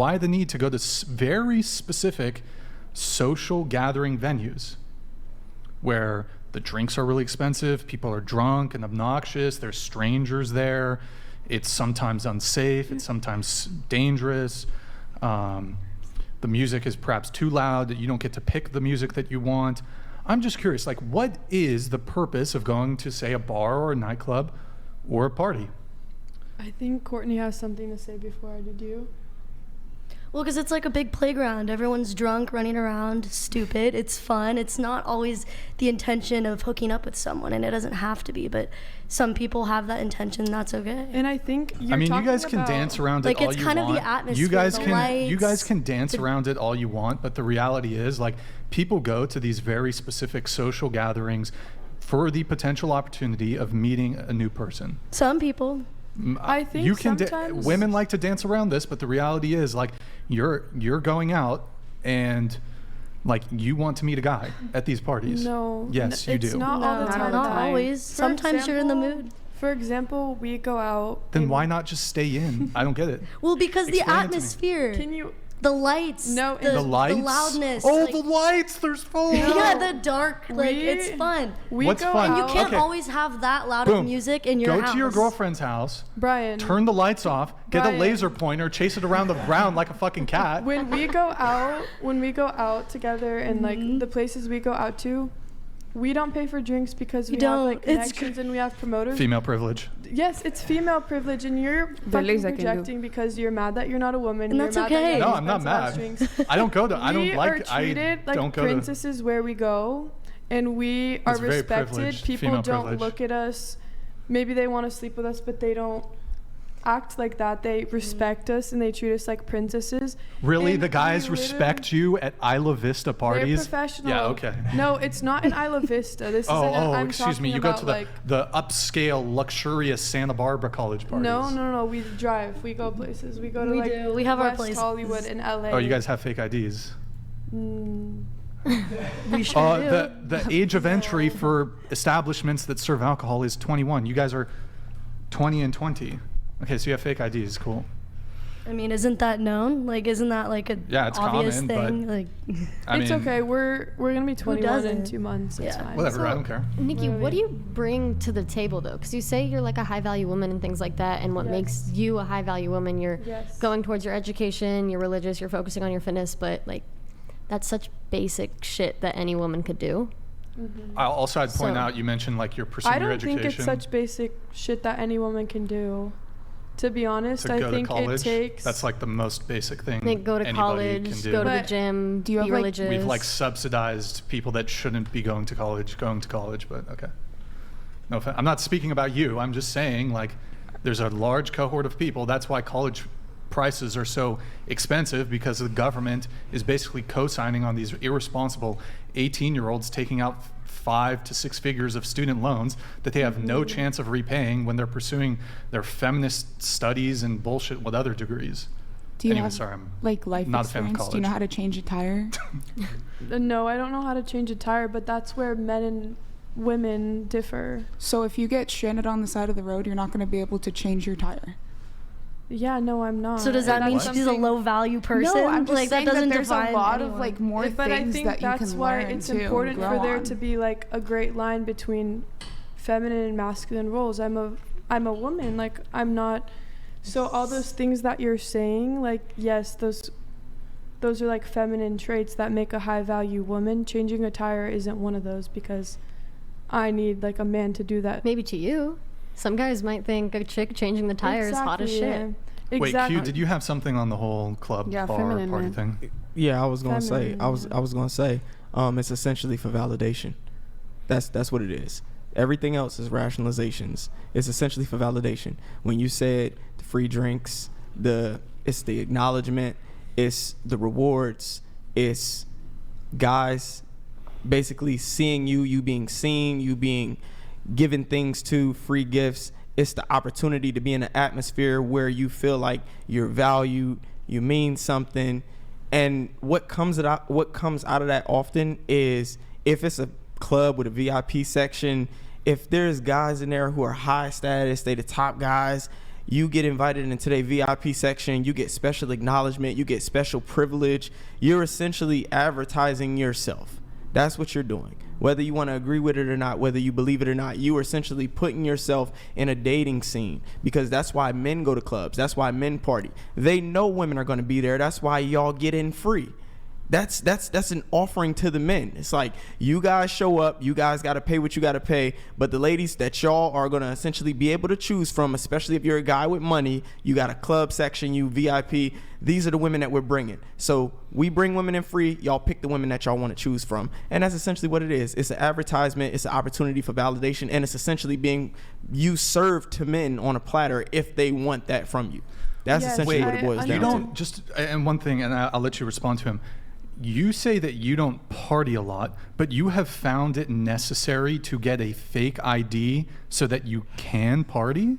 Why the need to go to very specific social gathering venues where the drinks are really expensive, people are drunk and obnoxious, there's strangers there, it's sometimes unsafe, it's sometimes dangerous, the music is perhaps too loud, that you don't get to pick the music that you want. I'm just curious, like, what is the purpose of going to, say, a bar or a nightclub or a party? I think Courtney has something to say before I do. Well, because it's like a big playground. Everyone's drunk, running around, stupid. It's fun. It's not always the intention of hooking up with someone, and it doesn't have to be, but some people have that intention, and that's okay. And I think you guys can dance around it all you want. Like, it's kind of the atmosphere, you guys can dance around it all you want, but the reality is, like, people go to these very specific social gatherings for the potential opportunity of meeting a new person. Some people. I think you can sometimes women like to dance around this, but the reality is, like, you're going out and, like, you want to meet a guy at these parties. No. Yes, you do. It's not all the time. Not always. Sometimes you're in the mood. For example, we go out. Then why not just stay in? I don't get it. Well, because Explain the atmosphere. Can you? The lights. No, the lights. The loudness. Oh, like, the lights. There's fun. Yeah, the dark. Like, it's fun. What's fun? And you can't always have that loud of music in your house. Go to your girlfriend's house. Brian. Turn the lights off. Get a laser pointer. Chase it around the ground like a fucking cat. When we go out together and like the places we go out to, we don't pay for drinks because we have like connections and we have promoters. Female privilege. Yes, it's female privilege, and you're fucking projecting because you're mad that you're not a woman. And you're that's mad okay. No, I'm not mad. I don't go to. I don't like. We are treated like princesses where we go, and we are respected. People don't look at us. Maybe they want to sleep with us, but they don't act like that. They respect us and they treat us like princesses. Really? The guys respect you at Isla Vista parties? They're professional. Yeah, okay. No, it's not in Isla Vista. This is excuse me. You go to the upscale, luxurious Santa Barbara college parties. No. We drive. We go places. We go to We have West our places. Hollywood in LA. Oh, you guys have fake IDs? We sure do. The age of entry for establishments that serve alcohol is 21. You guys are 20 and 20. Okay, so you have fake IDs. Cool. I mean, isn't that known? Like, isn't that like it's obvious common, thing? But like, it's okay. We're gonna be 21 in 2 months. It's fine. Whatever. So, I don't care. Nikki, what do you bring to the table though? Because you say you're like a high value woman and things like that, and what makes you a high value woman? You're going towards your education, you're religious, you're focusing on your fitness, but like, that's such basic shit that any woman could do. Mm-hmm. I'd point out, you mentioned like you're pursuing your education. I don't think it's such basic shit that any woman can do. To be honest, I think it takes. That's like the most basic thing. Like go to college, go to the gym, be religious. We've like subsidized people that shouldn't be going to college, but okay. No offense. I'm not speaking about you. I'm just saying, like, there's a large cohort of people. That's why college prices are so expensive, because the government is basically co-signing on these irresponsible 18-year-olds taking out 5 to 6 figures of student loans that they have no chance of repaying when they're pursuing their feminist studies and bullshit with other degrees. Do you have like life experience? Do you know how to change a tire? No, I don't know how to change a tire, but that's where men and women differ. So if you get stranded on the side of the road, you're not going to be able to change your tire. Yeah, no, I'm not. So does that mean she's a low value person? No, I'm just like, saying that doesn't that there's define a lot anyone. of like more things but I think that you can that's why learn it's to important grow for there on. to be like a great line between feminine and masculine roles. I'm a woman, like I'm not. So all those things that you're saying, like, yes, those are like feminine traits that make a high value woman. Changing a tire isn't one of those, because I need like a man to do that. Maybe to you. Some guys might think a chick changing the tire is hot as shit. Yeah. Wait, Q, did you have something on the whole club bar party thing? Yeah, I was gonna say. I was gonna say. It's essentially for validation. That's what it is. Everything else is rationalizations. It's essentially for validation. When you said the free drinks, it's the acknowledgement, it's the rewards, it's guys basically seeing you being seen, you being given things to, free gifts. It's the opportunity to be in an atmosphere where you feel like you're valued, you mean something. And what comes out of that often is, if it's a club with a VIP section, if there's guys in there who are high status, they the top guys, you get invited into their VIP section, you get special acknowledgement, you get special privilege. You're essentially advertising yourself. That's what you're doing. Whether you want to agree with it or not, whether you believe it or not, you are essentially putting yourself in a dating scene, because that's why men go to clubs. That's why men party. They know women are going to be there. That's why y'all get in free. That's an offering to the men. It's like, you guys show up, you guys got to pay what you got to pay, but the ladies that y'all are going to essentially be able to choose from, especially if you're a guy with money, you got a club section, you VIP, these are the women that we're bringing. So we bring women in free, y'all pick the women that y'all want to choose from. And that's essentially what it is. It's an advertisement, it's an opportunity for validation, and it's essentially being you served to men on a platter if they want that from you. That's essentially what it boils down to. You don't just, and one thing, and I'll let you respond to him. You say that you don't party a lot, but you have found it necessary to get a fake ID so that you can party?